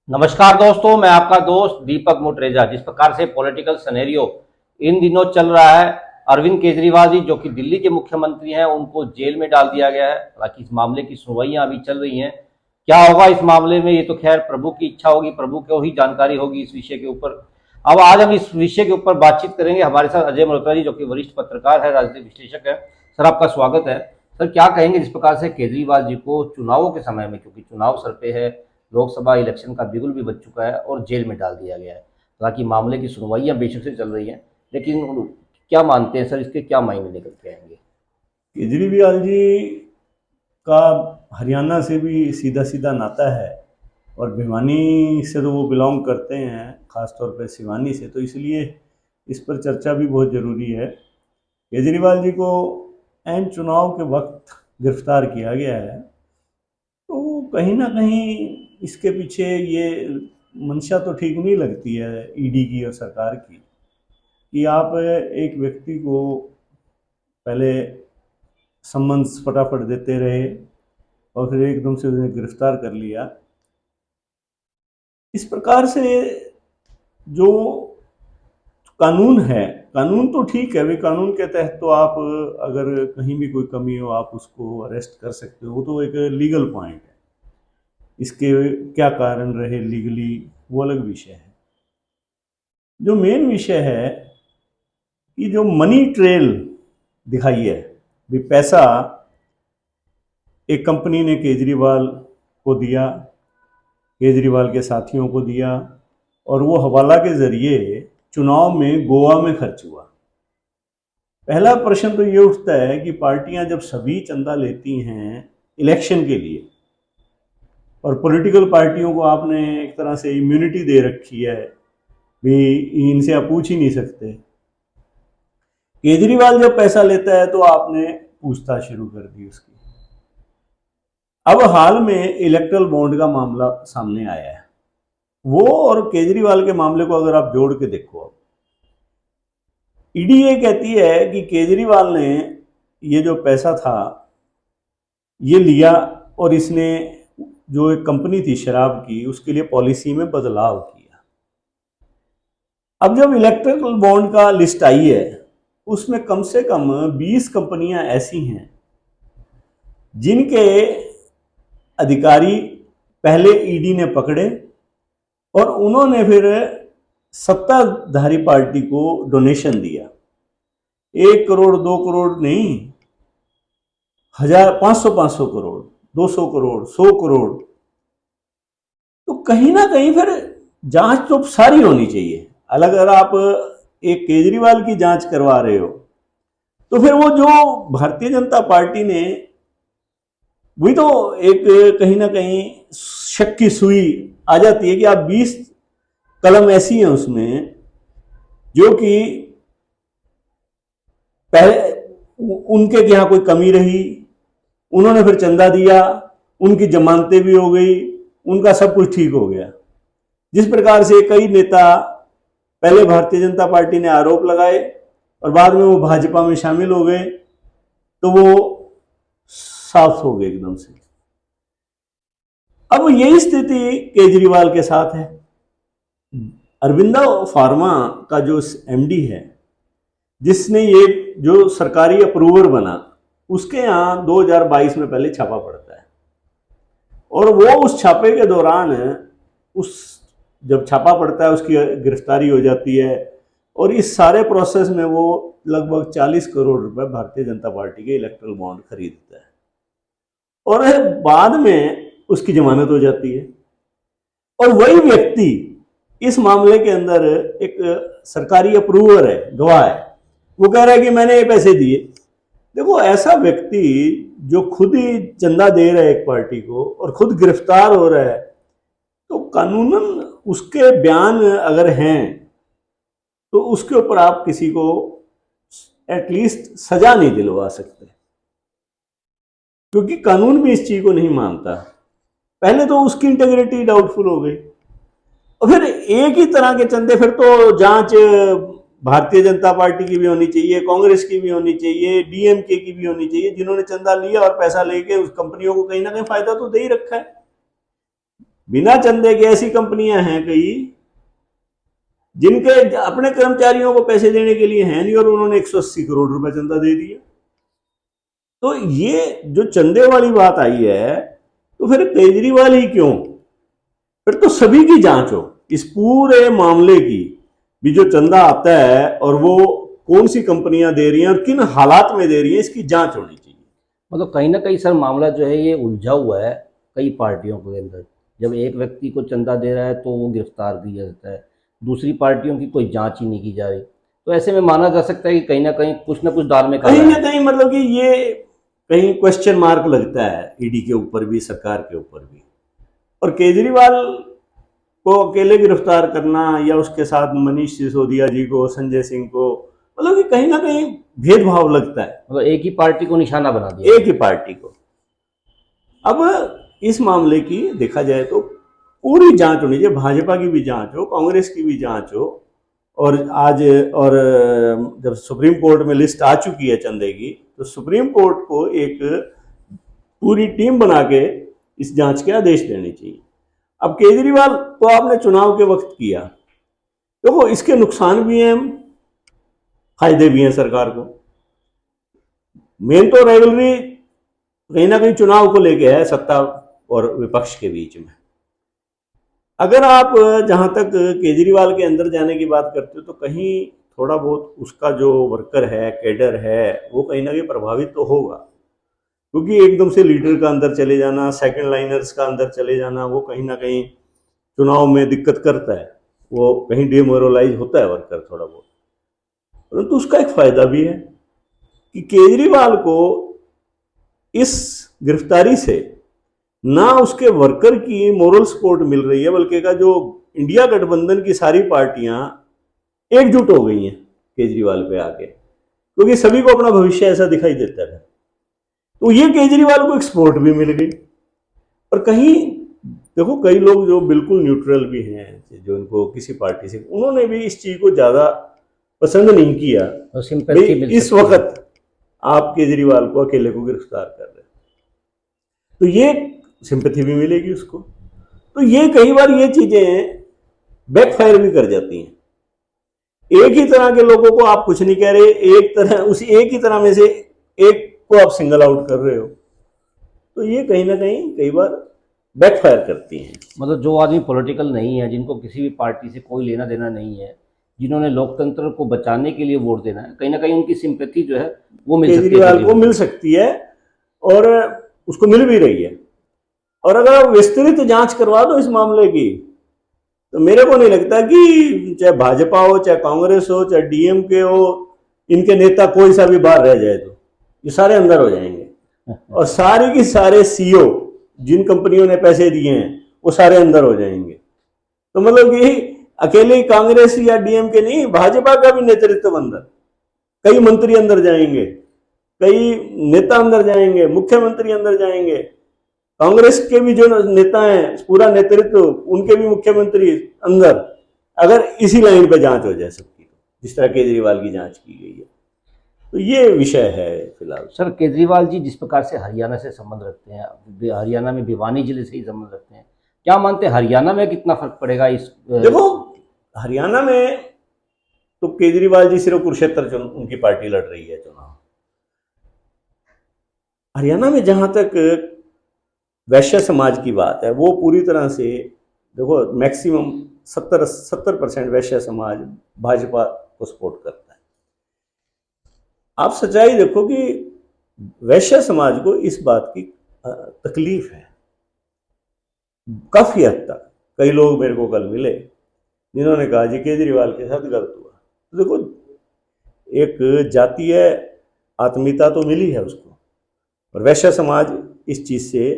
नमस्कार दोस्तों, मैं आपका दोस्त दीपक मोटरेजा। जिस प्रकार से पॉलिटिकल सिनेरियो इन दिनों चल रहा है, अरविंद केजरीवाल जी जो कि दिल्ली के मुख्यमंत्री हैं, उनको जेल में डाल दिया गया है। हालांकि इस मामले की सुनवाइयां अभी चल रही हैं। क्या होगा इस मामले में, ये तो खैर प्रभु की इच्छा होगी, प्रभु को ही जानकारी होगी इस विषय के ऊपर। अब आज हम इस विषय के ऊपर बातचीत करेंगे। हमारे साथ अजय मल्होत्रा जी जो कि वरिष्ठ पत्रकार है, राजनीतिक विश्लेषक है। सर, आपका स्वागत है। सर, क्या कहेंगे जिस प्रकार से केजरीवाल जी को चुनावों के समय में, क्योंकि चुनाव सर पे है, लोकसभा इलेक्शन का बिगुल भी बज चुका है और जेल में डाल दिया गया है। हालांकि मामले की सुनवाइयां बेशक से चल रही हैं, लेकिन क्या मानते हैं सर, इसके क्या मायने निकल के आएंगे? केजरीवाल जी का हरियाणा से भी सीधा सीधा नाता है और भिवानी से तो वो बिलोंग करते हैं, ख़ास तौर पे सिवानी से, तो इसलिए इस पर चर्चा भी बहुत ज़रूरी है। केजरीवाल जी को ऐन चुनाव के वक्त गिरफ्तार किया गया है, तो कहीं ना कहीं इसके पीछे ये मंशा तो ठीक नहीं लगती है ईडी की और सरकार की, कि आप एक व्यक्ति को पहले सम्मन्स फटाफट देते रहे और फिर एकदम से उन्हें गिरफ्तार कर लिया। इस प्रकार से जो कानून है, कानून तो ठीक है भाई, कानून के तहत तो आप अगर कहीं भी कोई कमी हो आप उसको अरेस्ट कर सकते हो, वो तो एक लीगल पॉइंट है। इसके क्या कारण रहे लीगली वो अलग विषय है। जो मेन विषय है कि जो मनी ट्रेल दिखाई है, भी पैसा एक कंपनी ने केजरीवाल को दिया, केजरीवाल के साथियों को दिया, और वो हवाला के जरिए चुनाव में गोवा में खर्च हुआ। पहला प्रश्न तो ये उठता है कि पार्टियां जब सभी चंदा लेती हैं इलेक्शन के लिए, और पॉलिटिकल पार्टियों को आपने एक तरह से इम्यूनिटी दे रखी है, भी इनसे आप पूछ ही नहीं सकते, केजरीवाल जब पैसा लेता है तो आपने पूछताछ शुरू कर दी उसकी। अब हाल में इलेक्ट्रल बॉन्ड का मामला सामने आया है, वो और केजरीवाल के मामले को अगर आप जोड़ के देखो, अब ईडी ये कहती है कि केजरीवाल ने ये जो पैसा था ये लिया और इसने जो एक कंपनी थी शराब की उसके लिए पॉलिसी में बदलाव किया। अब जब इलेक्ट्रल बॉन्ड का लिस्ट आई है, उसमें कम से कम 20 कंपनियां ऐसी हैं जिनके अधिकारी पहले ईडी ने पकड़े और उन्होंने फिर सत्ताधारी पार्टी को डोनेशन दिया। 1 करोड़ 2 करोड़ नहीं, 1000 500 करोड़, 200 करोड़, 100 करोड़। तो कहीं ना कहीं फिर जांच तो सारी होनी चाहिए। अलग अगर आप एक केजरीवाल की जांच करवा रहे हो तो फिर वो जो भारतीय जनता पार्टी ने, वही तो एक कहीं ना कहीं शक की सुई आ जाती है कि आप 20 कलम ऐसी हैं उसमें जो कि पहले उनके यहाँ कोई कमी रही, उन्होंने फिर चंदा दिया, उनकी जमानतें भी हो गई, उनका सब कुछ ठीक हो गया। जिस प्रकार से कई नेता पहले भारतीय जनता पार्टी ने आरोप लगाए और बाद में वो भाजपा में शामिल हो गए, तो वो साफ हो गए एकदम से। अब यही स्थिति केजरीवाल के साथ है। अरविंदा फार्मा का जो एमडी है, जिसने ये जो सरकारी अप्रूवर बना, उसके यहाँ 2022 में पहले छापा पड़ता है, और वो उस छापे के दौरान उस जब छापा पड़ता है उसकी गिरफ्तारी हो जाती है, और इस सारे प्रोसेस में वो लगभग 40 करोड़ रुपए भारतीय जनता पार्टी के इलेक्ट्रल बॉन्ड खरीदता है, और बाद में उसकी जमानत हो जाती है। और वही व्यक्ति इस मामले के अंदर एक सरकारी अप्रूवर है, गवाह है, वो कह रहा है कि मैंने ये पैसे दिए। देखो, ऐसा व्यक्ति जो खुद ही चंदा दे रहा है एक पार्टी को और खुद गिरफ्तार हो रहा है, तो कानूनन उसके बयान अगर हैं तो उसके ऊपर आप किसी को एटलीस्ट सजा नहीं दिलवा सकते, क्योंकि कानून भी इस चीज को नहीं मानता। पहले तो उसकी इंटेग्रिटी डाउटफुल हो गई, और फिर एक ही तरह के चंदे, फिर तो जांच भारतीय जनता पार्टी की भी होनी चाहिए, कांग्रेस की भी होनी चाहिए, डीएमके की भी होनी चाहिए, जिन्होंने चंदा लिया और पैसा लेके उस कंपनियों को कहीं ना कहीं फायदा तो दे ही रखा है। बिना चंदे के ऐसी कंपनियां हैं कई जिनके अपने कर्मचारियों को पैसे देने के लिए हैं नहीं, और उन्होंने 180 करोड़ रुपए चंदा दे दिया। तो ये जो चंदे वाली बात आई है, तो फिर केजरीवाल ही क्यों? फिर तो सभी की जांच हो इस पूरे मामले की भी, जो चंदा आता है और वो कौन सी कंपनियां दे रही हैं और किन हालात में दे रही हैं, इसकी जांच होनी चाहिए। मतलब कहीं ना कहीं सर मामला जो है ये उलझा हुआ है कई पार्टियों के अंदर। जब एक व्यक्ति को चंदा दे रहा है तो वो गिरफ्तार किया जाता है, दूसरी पार्टियों की कोई जांच ही नहीं की जा रही। तो ऐसे में माना जा सकता है कि कहीं ना कहीं दाल में काला कहीं ना है। कहीं मतलब कि ये कहीं क्वेश्चन मार्क लगता है ईडी के ऊपर भी, सरकार के ऊपर भी। और केजरीवाल को अकेले गिरफ्तार करना या उसके साथ मनीष सिसोदिया जी को, संजय सिंह को, मतलब कि कहीं ना कहीं भेदभाव लगता है। मतलब एक ही पार्टी को निशाना बना दिया। एक ही पार्टी को। अब इस मामले की देखा जाए तो पूरी जांच होनी चाहिए, भाजपा की भी जांच हो, कांग्रेस की भी जांच हो। और आज और जब सुप्रीम कोर्ट में लिस्ट आ चुकी है चंदे की, तो सुप्रीम कोर्ट को एक पूरी टीम बना के इस जांच के आदेश देने चाहिए। अब केजरीवाल तो आपने चुनाव के वक्त किया, देखो इसके नुकसान भी हैं, फायदे भी हैं सरकार को। मेन तो राइवलरी कहीं ना कहीं चुनाव को लेके है, सत्ता और विपक्ष के बीच में। अगर आप जहां तक केजरीवाल के अंदर जाने की बात करते हो, तो कहीं थोड़ा बहुत उसका जो वर्कर है, कैडर है, वो कहीं ना कहीं प्रभावित तो होगा, क्योंकि एकदम से लीडर का अंदर चले जाना, सेकंड लाइनर्स का अंदर चले जाना, वो कहीं ना कहीं चुनाव में दिक्कत करता है। वो कहीं डिमोरलाइज होता है वर्कर थोड़ा बहुत। परंतु उसका एक फायदा भी है कि केजरीवाल को इस गिरफ्तारी से ना उसके वर्कर की मोरल सपोर्ट मिल रही है, बल्कि का जो इंडिया गठबंधन की सारी पार्टियां एकजुट हो गई हैं केजरीवाल पे आके, क्योंकि सभी को अपना भविष्य ऐसा दिखाई देता है। तो ये केजरीवाल को एक सपोर्ट भी मिल गई। और कहीं देखो कई लोग जो बिल्कुल न्यूट्रल भी हैं, जो इनको किसी पार्टी से, उन्होंने भी इस चीज को ज्यादा पसंद नहीं किया। तो इस वक्त आप केजरीवाल को अकेले को गिरफ्तार कर रहे हैं, तो ये सिंपैथी भी मिलेगी उसको। तो ये कई बार ये चीजें बैकफायर भी कर जाती हैं। एक ही तरह के लोगों को आप कुछ नहीं कह रहे, एक ही तरह में से एक को आप सिंगल आउट कर रहे हो, तो ये कहीं ना कहीं कई बार बैकफायर करती हैं। मतलब जो आदमी पॉलिटिकल नहीं है, जिनको किसी भी पार्टी से कोई लेना देना नहीं है, जिन्होंने लोकतंत्र को बचाने के लिए वोट देना है, कहीं ना कहीं उनकी सिंपैथी जो है वो मिल सकती है, केजरीवाल को मिल सकती है, और उसको मिल भी रही है। और अगर आप विस्तृत जांच करवा दो इस मामले की, तो मेरे को नहीं लगता कि चाहे भाजपा हो, चाहे कांग्रेस हो, चाहे डीएमके हो, इनके नेता कोई सा भी बाहर रह जाए तो ये सारे अंदर हो जाएंगे। और सारे की सारे सीईओ जिन कंपनियों ने पैसे दिए हैं वो सारे अंदर हो जाएंगे। तो मतलब कि अकेले कांग्रेस या डीएमके नहीं, भाजपा का भी नेतृत्व अंदर, कई मंत्री अंदर जाएंगे, कई नेता अंदर जाएंगे, मुख्यमंत्री अंदर जाएंगे। कांग्रेस के भी जो नेता हैं, पूरा नेतृत्व, उनके भी मुख्यमंत्री अंदर, अगर इसी लाइन पे जांच हो जाए सबकी, जिस तरह केजरीवाल की जांच की गई है। तो ये विषय है फिलहाल। सर केजरीवाल जी जिस प्रकार से हरियाणा से संबंध रखते हैं, हरियाणा में भिवानी जिले से ही संबंध रखते हैं, क्या मानते हैं हरियाणा में कितना फर्क पड़ेगा इस? देखो हरियाणा में तो केजरीवाल जी सिर्फ कुरुक्षेत्र उनकी पार्टी लड़ रही है चुनाव। हरियाणा में जहां तक वैश्य समाज की बात है, वो पूरी तरह से देखो मैक्सिमम 70% वैश्य समाज भाजपा को सपोर्ट करता है। आप सच्चाई देखो कि वैश्य समाज को इस बात की तकलीफ है काफी हद तक। कई लोग मेरे को कल मिले जिन्होंने कहा जी केजरीवाल के साथ गलत हुआ। तो देखो एक जातीय आत्मीयता तो मिली है उसको, और वैश्य समाज इस चीज से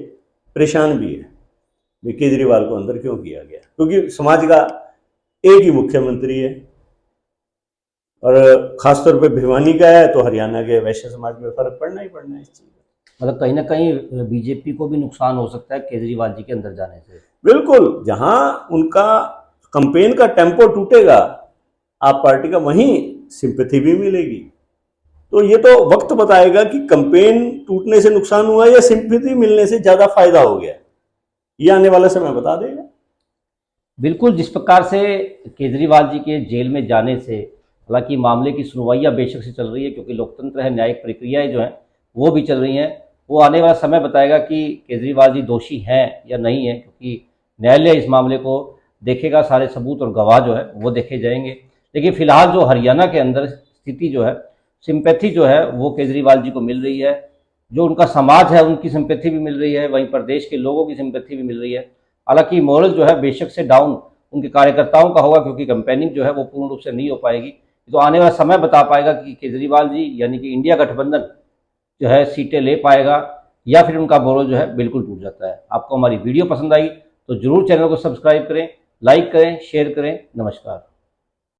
परेशान भी है केजरीवाल को अंदर क्यों किया गया, क्योंकि समाज का एक ही मुख्यमंत्री है, और खासतौर पे भिवानी का है, तो हरियाणा के वैश्य समाज में फर्क पड़ना ही पड़ना है इस चीज का। मतलब कहीं ना कहीं बीजेपी को भी नुकसान हो सकता है केजरीवाल जी के अंदर जाने से। बिल्कुल, जहां उनका कैंपेन का टेम्पो टूटेगा आप पार्टी का, वहीं सिंपैथी भी मिलेगी। तो ये तो वक्त बताएगा कि कैंपेन टूटने से नुकसान हुआ या सिंपैथी मिलने से ज्यादा फायदा हो गया, ये आने वाला समय बता देगा। बिल्कुल, जिस प्रकार से केजरीवाल जी के जेल में जाने से, हालांकि मामले की सुनवाइयाँ बेशक से चल रही है क्योंकि लोकतंत्र है, न्यायिक प्रक्रियाएं जो हैं वो भी चल रही हैं, वो आने वाला समय बताएगा कि केजरीवाल जी दोषी हैं या नहीं है, क्योंकि न्यायालय इस मामले को देखेगा, सारे सबूत और गवाह जो है वो देखे जाएंगे। लेकिन फिलहाल जो हरियाणा के अंदर स्थिति जो है, सिंपैथी जो है वो केजरीवाल जी को मिल रही है, जो उनका समाज है उनकी सिंपैथी भी मिल रही है, वहीं प्रदेश के लोगों की सिंपैथी भी मिल रही है। हालांकि मोरल जो है बेशक से डाउन उनके कार्यकर्ताओं का होगा, क्योंकि कैंपेनिंग जो है वो पूर्ण रूप से नहीं हो पाएगी। तो आने वाला समय बता पाएगा कि केजरीवाल जी यानी कि इंडिया गठबंधन जो है सीटें ले पाएगा या फिर उनका मोरल जो है बिल्कुल टूट जाता है। आपको हमारी वीडियो पसंद आई तो जरूर चैनल को सब्सक्राइब करें, लाइक करें, शेयर करें। नमस्कार।